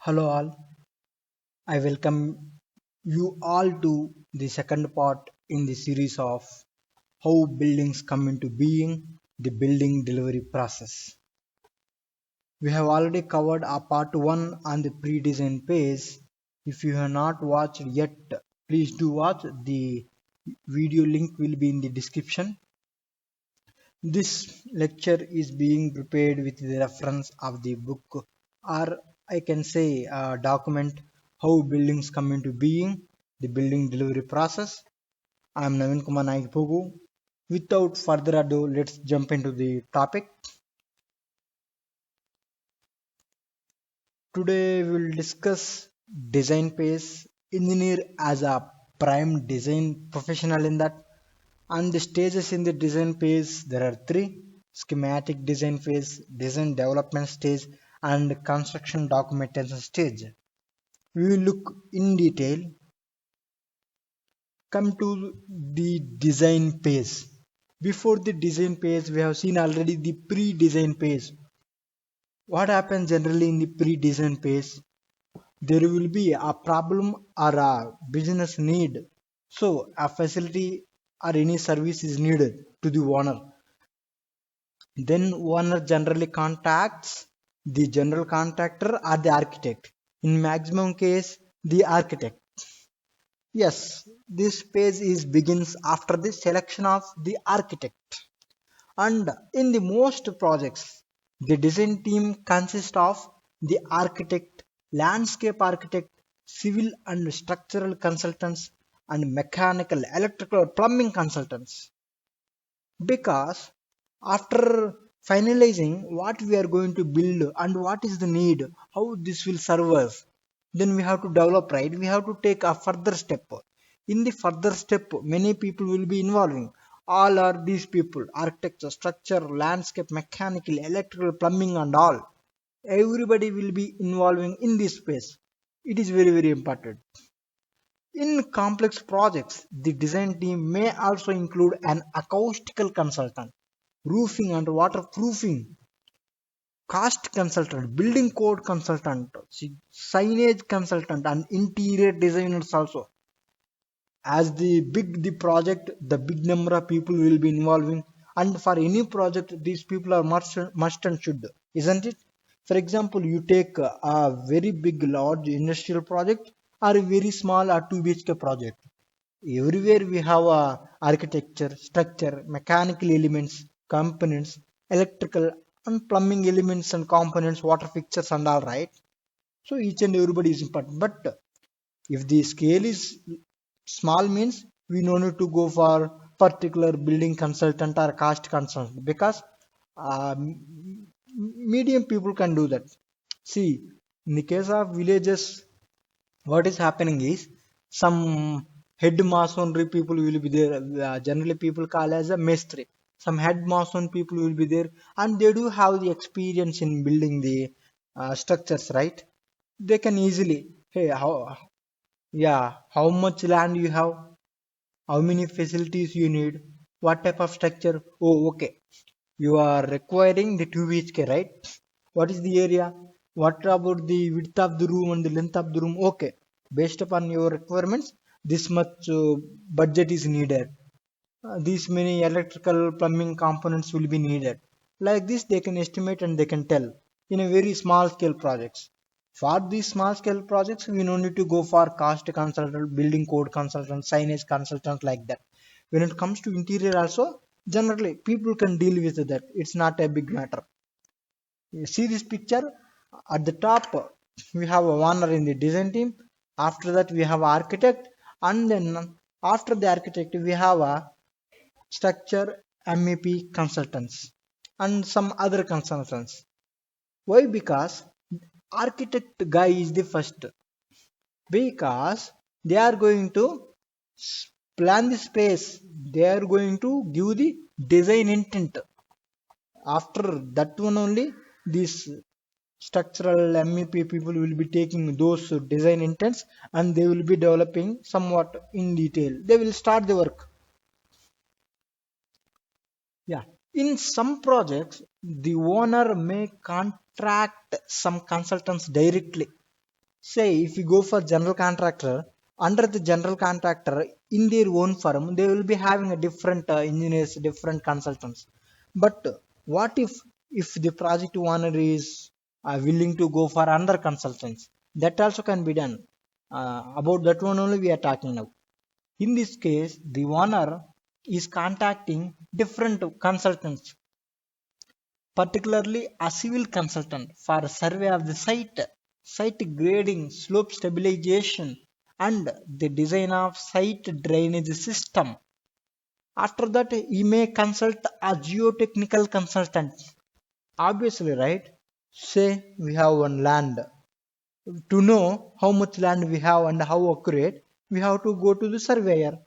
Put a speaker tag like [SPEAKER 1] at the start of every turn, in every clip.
[SPEAKER 1] Hello all, I welcome you all to the second part in the series of how buildings come into being, the building delivery process. We have already covered a part 1 on the pre-design phase. If you have not watched yet, please do watch. The video link will be in the description. This lecture is being prepared with the reference of the book, or I can say document How Buildings Come into Being, the Building Delivery Process. I am Naveenkumar Nagipogu. Without further ado, let's jump into the topic. Today we will discuss design phase, engineer as a prime design professional in that. And the stages in the design phase, there are three: schematic design phase, design development stage, and construction documentation stage. We will look in detail. Come to the design phase. Before the design phase, we have seen already the pre-design phase. What happens generally in the pre-design phase? There will be a problem or a business need. So a facility or any service is needed to the owner. Then owner generally contacts the general contractor or the architect. In maximum case, the architect. Yes, this phase is begins after the selection of the architect. And in the most projects, the design team consists of the architect, landscape architect, civil and structural consultants, and mechanical, electrical, plumbing consultants. Because after finalizing what we are going to build and what is the need, how this will serve us, then we have to develop, right? We have to take a further step. In the further step, many people will be involving. All are these people: architecture, structure, landscape, mechanical, electrical, plumbing, and all. Everybody will be involving in this space. It is very, very important. In complex projects, the design team may also include an acoustical consultant, roofing and waterproofing, cost consultant, building code consultant, signage consultant, and interior designers also. As the project, the big number of people will be involving, and for any project, these people are must and should, isn't it? For example, you take a very big, large industrial project or a very small or 2 BHK project. Everywhere we have architecture, structure, mechanical elements, components, electrical and plumbing elements and components, water fixtures and all, right? So each and everybody is important. But if the scale is small, means we no need to go for particular building consultant or cost consultant, because medium people can do that. See, in the case of villages, what is happening is some head masonry people will be there. Generally, people call as a mestri. Some head mason people will be there, and they do have the experience in building the structures, right? They can easily, hey, how much land you have, how many facilities you need, what type of structure. Oh, okay. You are requiring the 2 BHK, right? What is the area? What about the width of the room and the length of the room? Okay. Based upon your requirements, this much budget is needed. These many electrical plumbing components will be needed. Like this, they can estimate and they can tell in a very small scale projects. For these small scale projects, we no need to go for cost consultant, building code consultant, signage consultant, like that. When it comes to interior also, generally people can deal with that. It's not a big matter. You see this picture? At the top, we have a owner in the design team. After that, we have architect, and then after the architect, we have a structure MEP consultants and some other consultants. Why? Because architect guy is the first, because they are going to plan the space, they are going to give the design intent. After that one only, these structural MEP people will be taking those design intents and they will be developing somewhat in detail. They will start the work. Yeah. In some projects, the owner may contract some consultants directly. Say if we go for general contractor, under the general contractor in their own firm they will be having a different engineers, different consultants. But what if the project owner is willing to go for another consultants, that also can be done. About that one only we are talking now. In this case the owner is contacting different consultants, particularly a civil consultant for a survey of the site, site grading, slope stabilization, and the design of site drainage system. After that, he may consult a geotechnical consultant. Obviously, right? Say we have one land. To know how much land we have and how accurate, we have to go to the surveyor.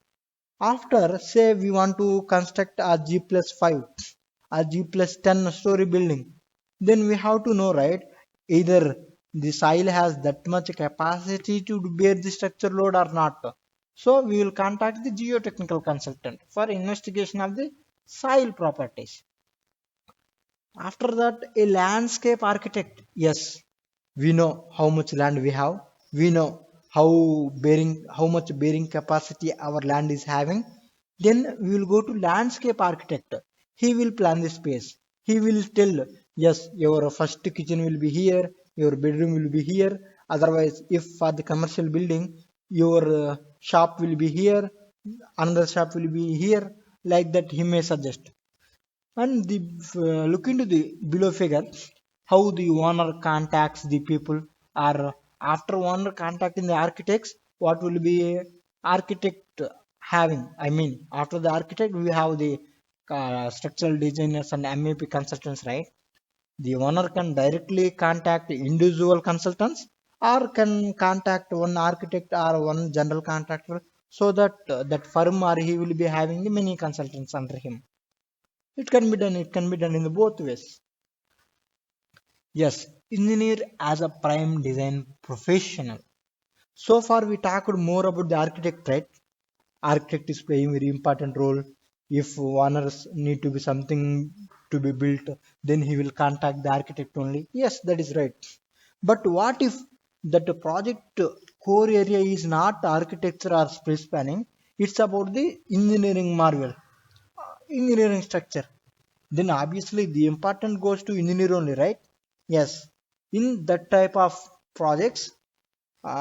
[SPEAKER 1] After, say we want to construct a G plus 5, a G plus 10 story building, then we have to know, right? Either the soil has that much capacity to bear the structure load or not. So we will contact the geotechnical consultant for investigation of the soil properties. After that, a landscape architect. Yes, we know how much land we have. We know how much bearing capacity our land is having. Then we will go to landscape architect. He will plan the space. He will tell, yes, your first kitchen will be here, your bedroom will be here. Otherwise, if for the commercial building, your shop will be here, another shop will be here. Like that, he may suggest. And the look into the below figure, how the owner contacts the people, or after owner contacting the architects, what will be architect having, I mean after the architect we have the structural designers and MEP consultants, right? The owner can directly contact individual consultants or can contact one architect or one general contractor, so that that firm or he will be having the many consultants under him. It can be done. It can be done in both ways. Yes, engineer as a prime design professional. So far, we talked more about the architect, right? Architect is playing very important role. If owners need to be something to be built, then he will contact the architect only. Yes, that is right. But what if that project core area is not architecture or space planning? It's about the engineering marvel, engineering structure. Then obviously the important goes to engineer only, right? Yes, in that type of projects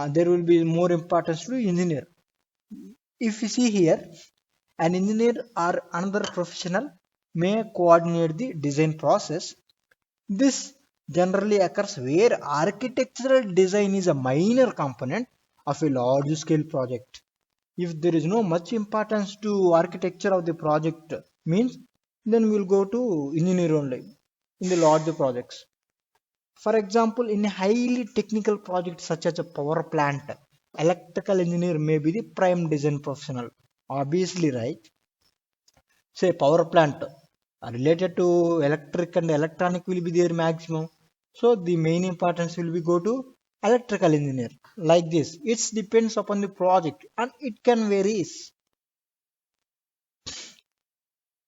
[SPEAKER 1] there will be more importance to engineer. If you see here, an engineer or another professional may coordinate the design process. This generally occurs where architectural design is a minor component of a large scale project. If there is no much importance to architecture of the project, means then we'll go to engineer only in the larger projects. For example, in a highly technical project such as a power plant, electrical engineer may be the prime design professional. Obviously, right? Say power plant related to electric and electronic will be there maximum. So the main importance will be go to electrical engineer. Like this, it depends upon the project and it can varies.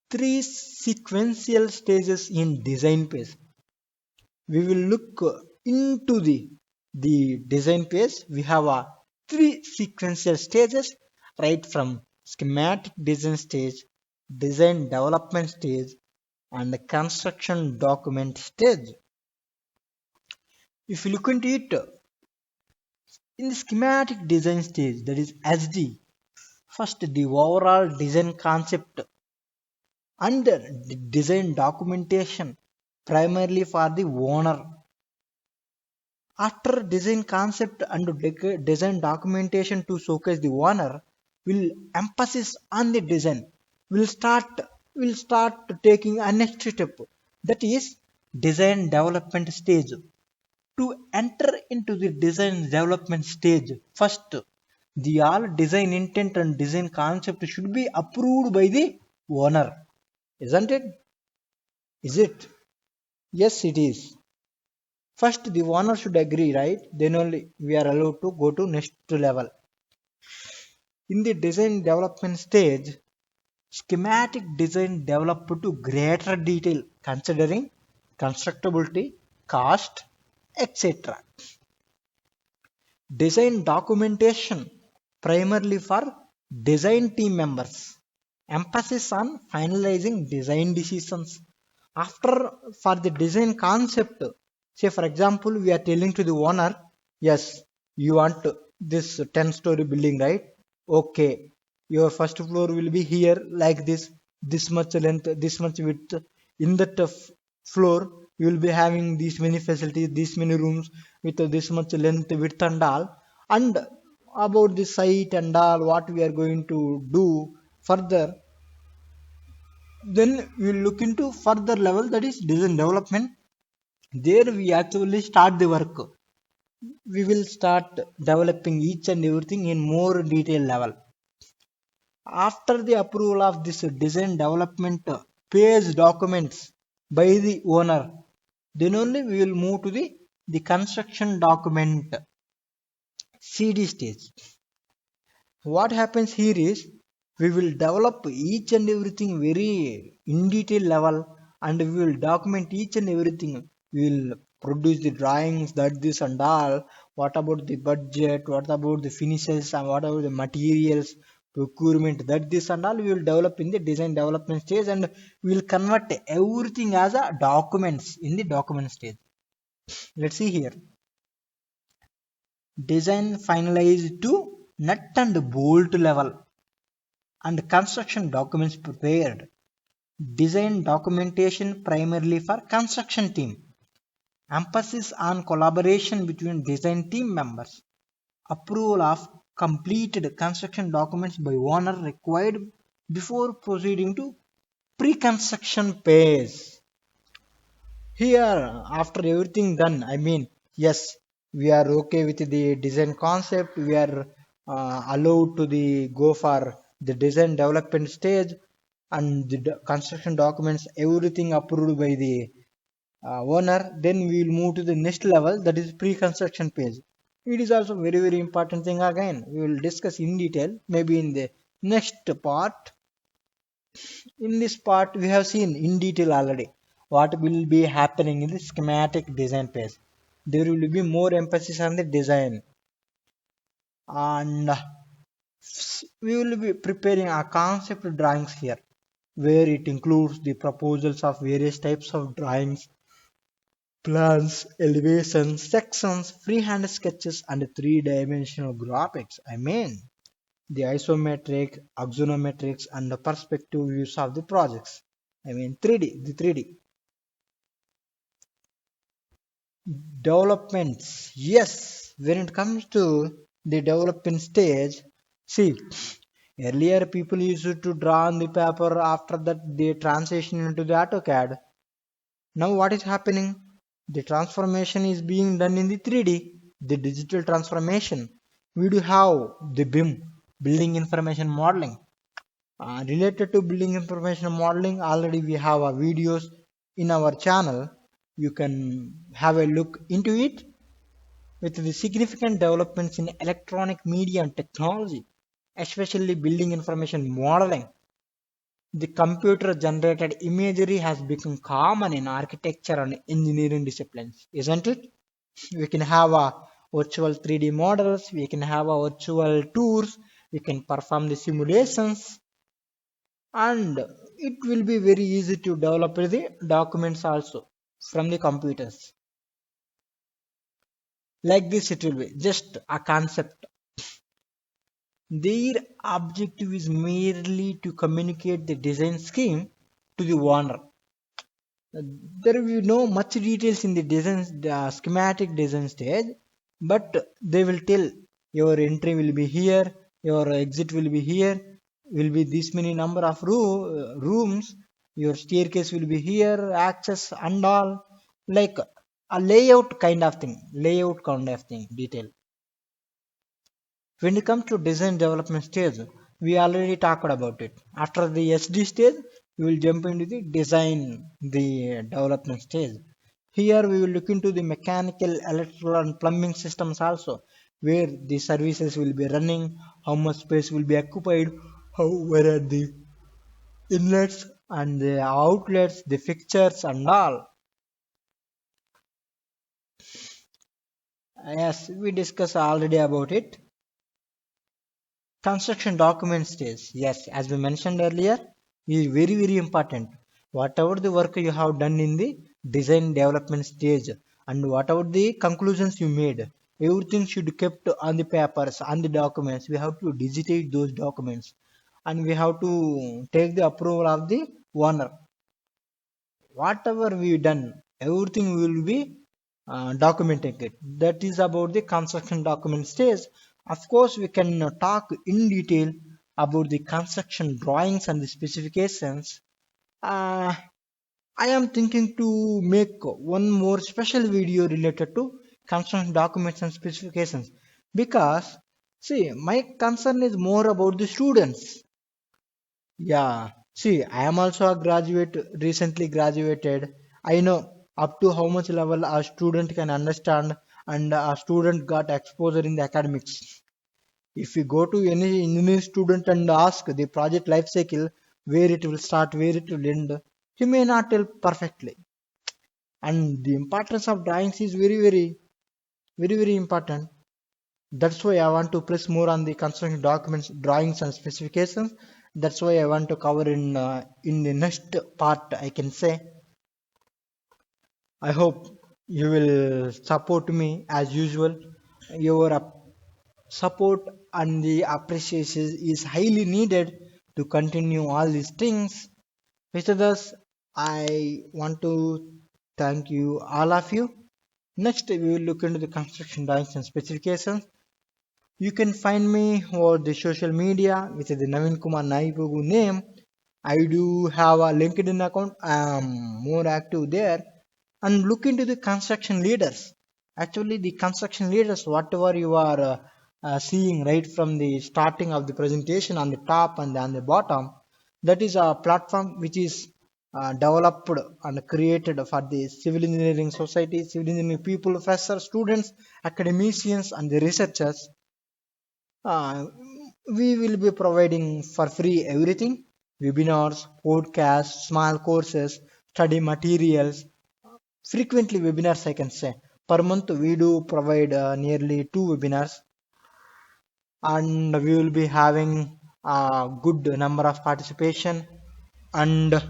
[SPEAKER 1] Three sequential stages in design phase. We will look into the design phase. We have three sequential stages, right from schematic design stage, design development stage, and the construction document stage. If you look into it, in the schematic design stage, that is SD, first the overall design concept and the design documentation primarily for the owner. After design concept and design documentation to showcase the owner, will emphasis on the design. Will start taking a next step, that is design development stage. To enter into the design development stage, first the all design intent and design concept should be approved by the owner, isn't it? Is it? Yes, it is. First, the owner should agree, right? Then only we are allowed to go to next level. In the design development stage, schematic design developed to greater detail considering constructability, cost, etc. Design documentation primarily for design team members. Emphasis on finalizing design decisions. After for the design concept, say for example, we are telling to the owner, yes, you want this 10-story building, right? Okay, your first floor will be here like this much length, this much width. In that floor, you will be having these many facilities, these many rooms with this much length, width, and all. And about the site and all, what we are going to do further, then we will look into further level, that is design development. There we actually start the work. We will start developing each and everything in more detailed level. After the approval of this design development phase documents by the owner, then only we will move to the construction document CD stage. What happens here is we will develop each and everything very in detail level, and we will document each and everything. We will produce the drawings, that this and all. What about the budget? What about the finishes? And what about the materials, procurement? That this and all we will develop in the design development stage, and we will convert everything as a documents in the document stage. Let's see here. Design finalized to nut and bolt level, and construction documents prepared. Design documentation primarily for construction team. Emphasis on collaboration between design team members. Approval of completed construction documents by owner required before proceeding to pre-construction phase. Here, after everything done, I mean, yes, we are okay with the design concept. We are allowed to the go for the design development stage, and the construction documents, everything approved by the owner. Then we will move to the next level, that is pre-construction phase. It is also very important thing. Again, we will discuss in detail maybe in the next part. In this part, we have seen in detail already what will be happening in the schematic design phase. There will be more emphasis on the design, and we will be preparing a concept drawings here, where it includes the proposals of various types of drawings, plans, elevations, sections, freehand sketches, and three-dimensional graphics. I mean, the isometric, axonometrics, and the perspective views of the projects. I mean, 3D, the 3D. Developments. Yes, when it comes to the development stage, see, earlier people used to draw on the paper, after that they transition into the AutoCAD. Now what is happening? The transformation is being done in the 3D, the digital transformation. We do have the BIM, building information modeling. Related to building information modeling, already we have videos in our channel. You can have a look into it. With the significant developments in electronic media and technology, especially building information modeling, the computer generated imagery has become common in architecture and engineering disciplines, isn't it? We can have a virtual 3D models, we can have a virtual tours, we can perform the simulations, and it will be very easy to develop the documents also from the computers. Like this, it will be just a concept. Their objective is merely to communicate the design scheme to the owner. There will be no much details in the design, the schematic design stage, but they will tell your entry will be here, your exit will be here, will be this many number of rooms, your staircase will be here, access and all, like a layout kind of thing, detail. When it comes to design development stage, we already talked about it. After the SD stage, we will jump into the design, the development stage. Here we will look into the mechanical, electrical and plumbing systems also, where the services will be running, how much space will be occupied, where are the inlets and the outlets, the fixtures and all. Yes, we discussed already about it. Construction document stage. Yes, as we mentioned earlier, is very very important. Whatever the work you have done in the design development stage and whatever the conclusions you made, everything should kept on the papers, on the documents. We have to digitate those documents and we have to take the approval of the owner. Whatever we done, everything will be documenting it. That is about the construction document stage. Of course we can talk in detail about the construction drawings and the specifications. uh, I am thinking to make one more special video related to construction documents and specifications, because see my concern is more about the students. Yeah, see, I am also a graduate, recently graduated. I know up to how much level a student can understand, and a student got exposure in the academics. If you go to any student and ask the project life cycle, where it will start, where it will end, he may not tell perfectly. And the importance of drawings is very important. That's why I want to press more on the construction documents, drawings, and specifications. That's why I want to cover in the next part. I can say. I hope you will support me as usual. Your support and the appreciation is highly needed to continue all these things. With others, I want to thank you all of you. Next, we will look into the construction drawings and specifications. You can find me over the social media with the Naveenkumar Nagipogu name. I do have a LinkedIn account. I am more active there. And look into the construction leaders. Actually, the construction leaders, whatever you are seeing right from the starting of the presentation on the top and on the bottom, that is a platform which is developed and created for the civil engineering society, civil engineering people, professors, students, academicians, and the researchers. uh, we will be providing for free everything: webinars, podcasts, small courses, study materials, frequently webinars, I can say. Per month, we do provide nearly two webinars, and we will be having a good number of participation. And it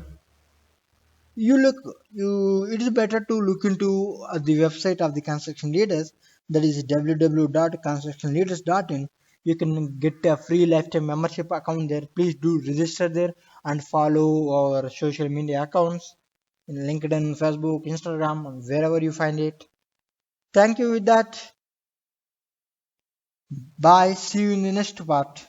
[SPEAKER 1] is better to look into the website of the construction leaders, that is www.constructionleaders.in. You can get a free lifetime membership account there. Please do register there and follow our social media accounts in LinkedIn, Facebook, Instagram, wherever you find it. Thank you with that. Bye, see you in the next part.